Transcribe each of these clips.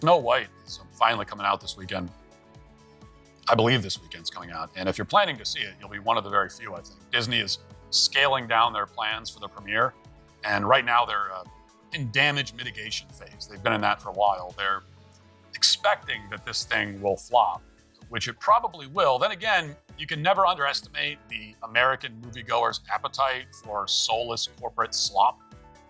Snow White is finally coming out this weekend. I believe this weekend's coming out. And if you're planning to see it, you'll be one of the very few, I think. Disney is scaling down their plans for the premiere. And right now they're in damage mitigation phase. They've been in that for a while. They're expecting that this thing will flop, which it probably will. Then again, you can never underestimate the American moviegoer's appetite for soulless corporate slop.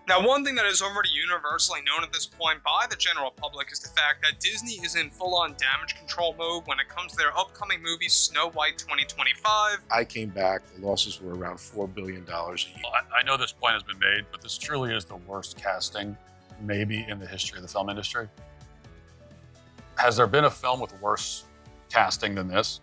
Now, one thing that is already universally known at this point by the general public is the fact that Disney is in full-on damage control mode when it comes to their upcoming movie, Snow White 2025. I came back, the losses were around $4 billion a year. I know this point has been made, but this truly is the worst casting, maybe in the history of the film industry. Has there been a film with worse casting than this?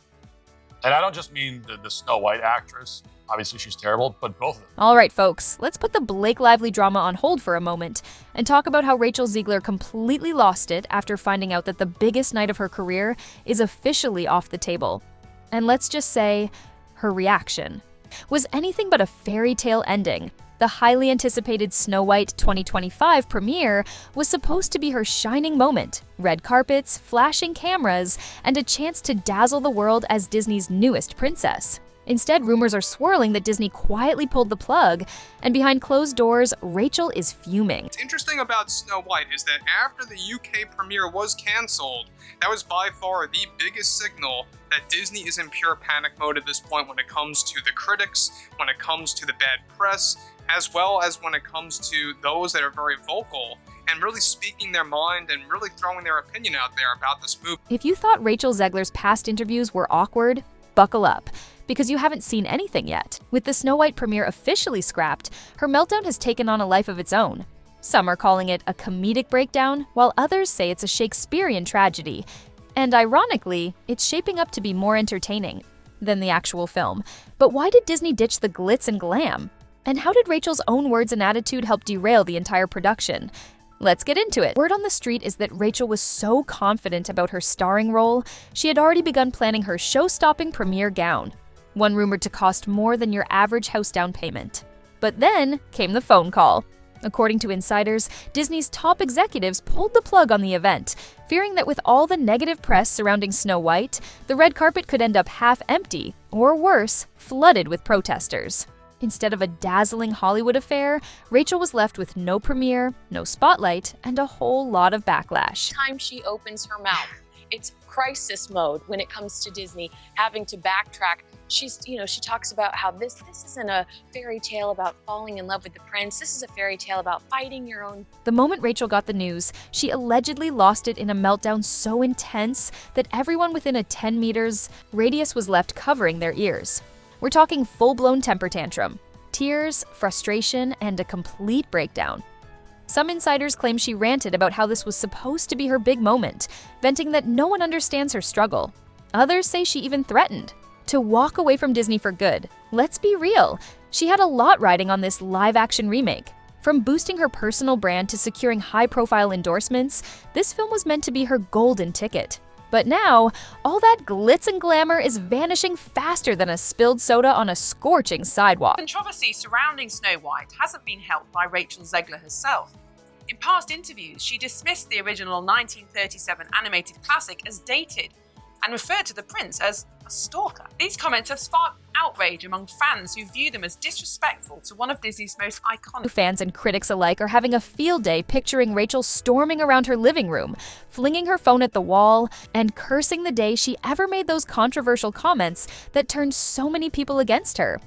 And I don't just mean the Snow White actress. Obviously, she's terrible, but both of them. All right, folks, let's put the Blake Lively drama on hold for a moment and talk about how Rachel Zegler completely lost it after finding out that the biggest night of her career is officially off the table. And let's just say, her reaction was anything but a fairy tale ending. The highly anticipated Snow White 2025 premiere was supposed to be her shining moment. Red carpets, flashing cameras, and a chance to dazzle the world as Disney's newest princess. Instead, rumors are swirling that Disney quietly pulled the plug, and behind closed doors, Rachel is fuming. What's interesting about Snow White is that after the UK premiere was cancelled, that was by far the biggest signal that Disney is in pure panic mode at this point when it comes to the critics, when it comes to the bad press, as well as when it comes to those that are very vocal and really speaking their mind and really throwing their opinion out there about this movie. If you thought Rachel Zegler's past interviews were awkward, buckle up, because you haven't seen anything yet. With the Snow White premiere officially scrapped, her meltdown has taken on a life of its own. Some are calling it a comedic breakdown, while others say it's a Shakespearean tragedy. And ironically, it's shaping up to be more entertaining than the actual film. But why did Disney ditch the glitz and glam? And how did Rachel's own words and attitude help derail the entire production? Let's get into it. Word on the street is that Rachel was so confident about her starring role, she had already begun planning her show-stopping premiere gown. One rumored to cost more than your average house down payment. But then came the phone call. According to insiders, Disney's top executives pulled the plug on the event, fearing that with all the negative press surrounding Snow White, the red carpet could end up half empty, or worse, flooded with protesters. Instead of a dazzling Hollywood affair, Rachel was left with no premiere, no spotlight, and a whole lot of backlash. Time she opens her mouth, it's crisis mode when it comes to Disney, having to backtrack. She talks about how this isn't a fairy tale about falling in love with the prince. This is a fairy tale about fighting your own. The moment Rachel got the news, she allegedly lost it in a meltdown so intense that everyone within a 10 meters radius was left covering their ears. We're talking full-blown temper tantrum, tears, frustration, and a complete breakdown. Some insiders claim she ranted about how this was supposed to be her big moment, venting that no one understands her struggle. Others say she even threatened to walk away from Disney for good. Let's be real, she had a lot riding on this live-action remake. From boosting her personal brand to securing high-profile endorsements, this film was meant to be her golden ticket. But now, all that glitz and glamour is vanishing faster than a spilled soda on a scorching sidewalk. Controversy surrounding Snow White hasn't been helped by Rachel Zegler herself. In past interviews, she dismissed the original 1937 animated classic as dated and referred to the prince as a stalker. These comments have sparked outrage among fans who view them as disrespectful to one of Disney's most iconic. Fans and critics alike are having a field day picturing Rachel storming around her living room, flinging her phone at the wall, and cursing the day she ever made those controversial comments that turned so many people against her.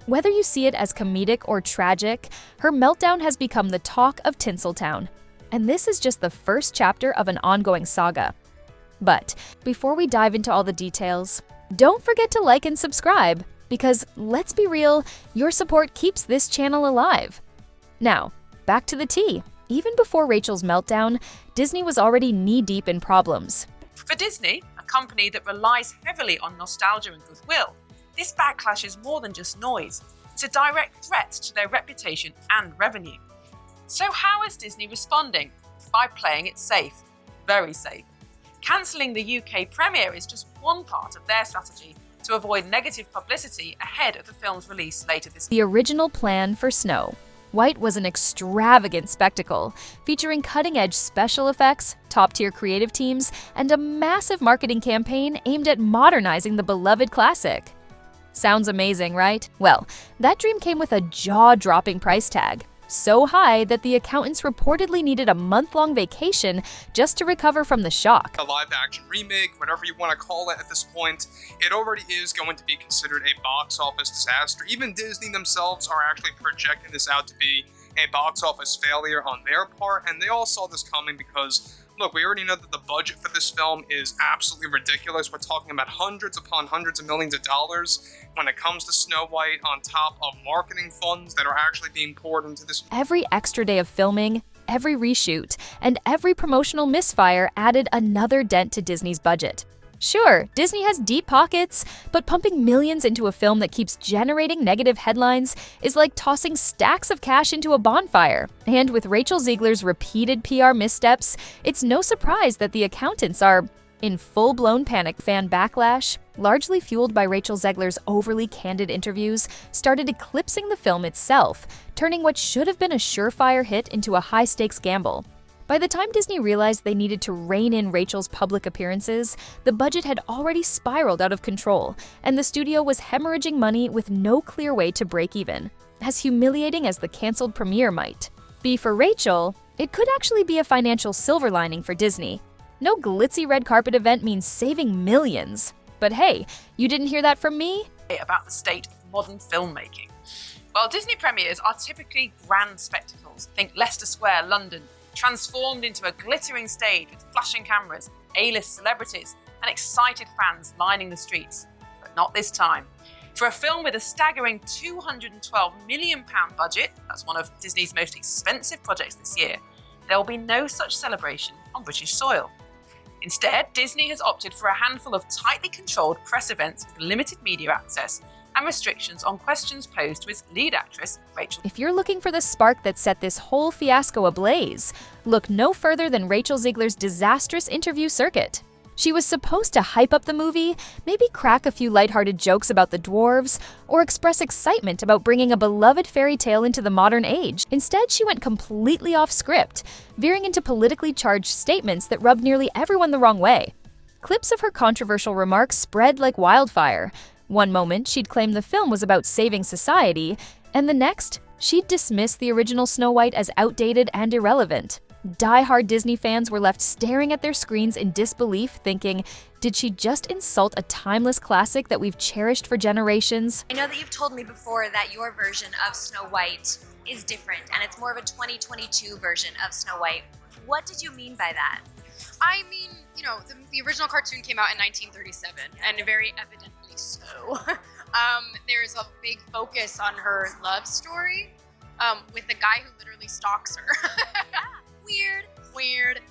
Whether you see it as comedic or tragic, her meltdown has become the talk of Tinseltown. And this is just the first chapter of an ongoing saga. But before we dive into all the details, don't forget to like and subscribe, because let's be real, your support keeps this channel alive. Now, back to the tea. Even before Rachel's meltdown, Disney was already knee-deep in problems. For Disney, a company that relies heavily on nostalgia and goodwill, this backlash is more than just noise. It's a direct threat to their reputation and revenue. So how is Disney responding? By playing it safe. Very safe. Cancelling the UK premiere is just one part of their strategy to avoid negative publicity ahead of the film's release later this year. The original plan for Snow White was an extravagant spectacle, featuring cutting-edge special effects, top-tier creative teams, and a massive marketing campaign aimed at modernizing the beloved classic. Sounds amazing, right? Well, that dream came with a jaw-dropping price tag, so high that the accountants reportedly needed a month-long vacation just to recover from the shock. A live-action remake, whatever you want to call it at this point, it already is going to be considered a box office disaster. Even Disney themselves are actually projecting this out to be a box office failure on their part, and they all saw this coming because, look, we already know that the budget for this film is absolutely ridiculous. We're talking about hundreds upon hundreds of millions of dollars when it comes to Snow White, on top of marketing funds that are actually being poured into this. Every extra day of filming, every reshoot, and every promotional misfire added another dent to Disney's budget. Sure, Disney has deep pockets, but pumping millions into a film that keeps generating negative headlines is like tossing stacks of cash into a bonfire. And with Rachel Zegler's repeated PR missteps, it's no surprise that the accountants are in full-blown panic. Fan backlash, largely fueled by Rachel Zegler's overly candid interviews, started eclipsing the film itself, turning what should have been a surefire hit into a high-stakes gamble. By the time Disney realized they needed to rein in Rachel's public appearances, the budget had already spiraled out of control, and the studio was hemorrhaging money with no clear way to break even. As humiliating as the canceled premiere might be for Rachel, it could actually be a financial silver lining for Disney. No glitzy red carpet event means saving millions. But hey, you didn't hear that from me? About the state of modern filmmaking. Well, Disney premieres are typically grand spectacles. Think Leicester Square, London, transformed into a glittering stage with flashing cameras, A-list celebrities, and excited fans lining the streets. But not this time. For a film with a staggering £212 million budget, that's one of Disney's most expensive projects this year, there will be no such celebration on British soil. Instead, Disney has opted for a handful of tightly controlled press events with limited media access and restrictions on questions posed to its lead actress, Rachel. If you're looking for the spark that set this whole fiasco ablaze, look no further than Rachel Zegler's disastrous interview circuit. She was supposed to hype up the movie, maybe crack a few lighthearted jokes about the dwarves, or express excitement about bringing a beloved fairy tale into the modern age. Instead, she went completely off script, veering into politically charged statements that rubbed nearly everyone the wrong way. Clips of her controversial remarks spread like wildfire. One moment, she'd claim the film was about saving society, and the next, she'd dismiss the original Snow White as outdated and irrelevant. Die-hard Disney fans were left staring at their screens in disbelief, thinking, did she just insult a timeless classic that we've cherished for generations? I know that you've told me before that your version of Snow White is different, and it's more of a 2022 version of Snow White. What did you mean by that? I mean, you know, the original cartoon came out in 1937, and very evidently so. There's a big focus on her love story with a guy who literally stalks her. Weird.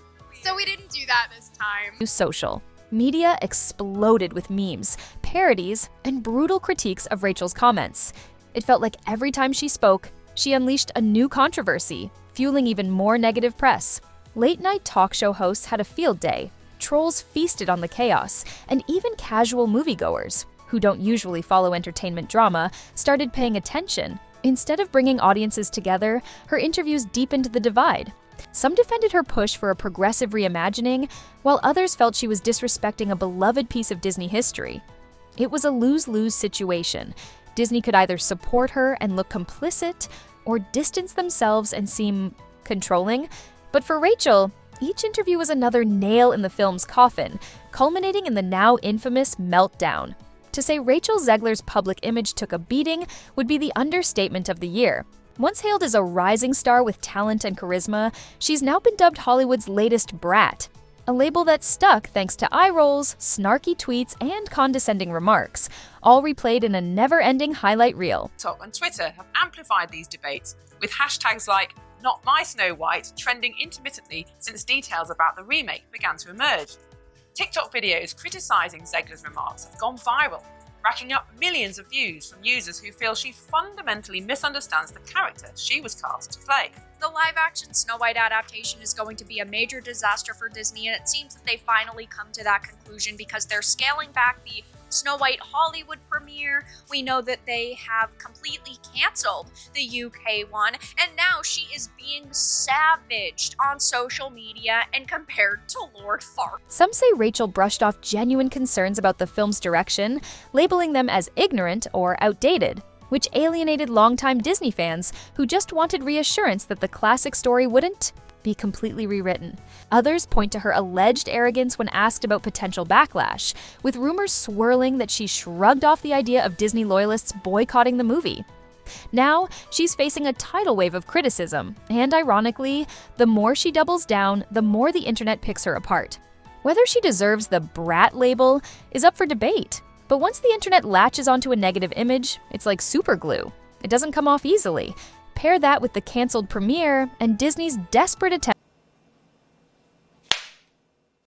So we didn't do that this time. Social. Media exploded with memes, parodies, and brutal critiques of Rachel's comments. It felt like every time she spoke, she unleashed a new controversy, fueling even more negative press. Late-night talk show hosts had a field day. Trolls feasted on the chaos, and even casual moviegoers, who don't usually follow entertainment drama, started paying attention. Instead of bringing audiences together, her interviews deepened the divide. Some defended her push for a progressive reimagining, while others felt she was disrespecting a beloved piece of Disney history. It was a lose-lose situation. Disney could either support her and look complicit, or distance themselves and seem controlling. But for Rachel, each interview was another nail in the film's coffin, culminating in the now infamous Meltdown. To say Rachel Zegler's public image took a beating would be the understatement of the year. Once hailed as a rising star with talent and charisma, she's now been dubbed Hollywood's latest brat, a label that stuck thanks to eye rolls, snarky tweets, and condescending remarks, all replayed in a never-ending highlight reel. TikTok and Twitter have amplified these debates, with hashtags like Not My Snow White trending intermittently since details about the remake began to emerge. TikTok videos criticising Zegler's remarks have gone viral, racking up millions of views from users who feel she fundamentally misunderstands the character she was cast to play. The live-action Snow White adaptation is going to be a major disaster for Disney, and it seems that they finally come to that conclusion because they're scaling back the Snow White Hollywood premiere. We know that they have completely canceled the UK one, and now she is being savaged on social media and compared to Lord Farquaad. Some say Rachel brushed off genuine concerns about the film's direction, labeling them as ignorant or outdated, which alienated longtime Disney fans who just wanted reassurance that the classic story wouldn't be completely rewritten. Others point to her alleged arrogance when asked about potential backlash, with rumors swirling that she shrugged off the idea of Disney loyalists boycotting the movie. Now, she's facing a tidal wave of criticism, and ironically, the more she doubles down, the more the internet picks her apart. Whether she deserves the brat label is up for debate, but once the internet latches onto a negative image, it's like super glue. It doesn't come off easily. Pair that with the canceled premiere and Disney's desperate attempt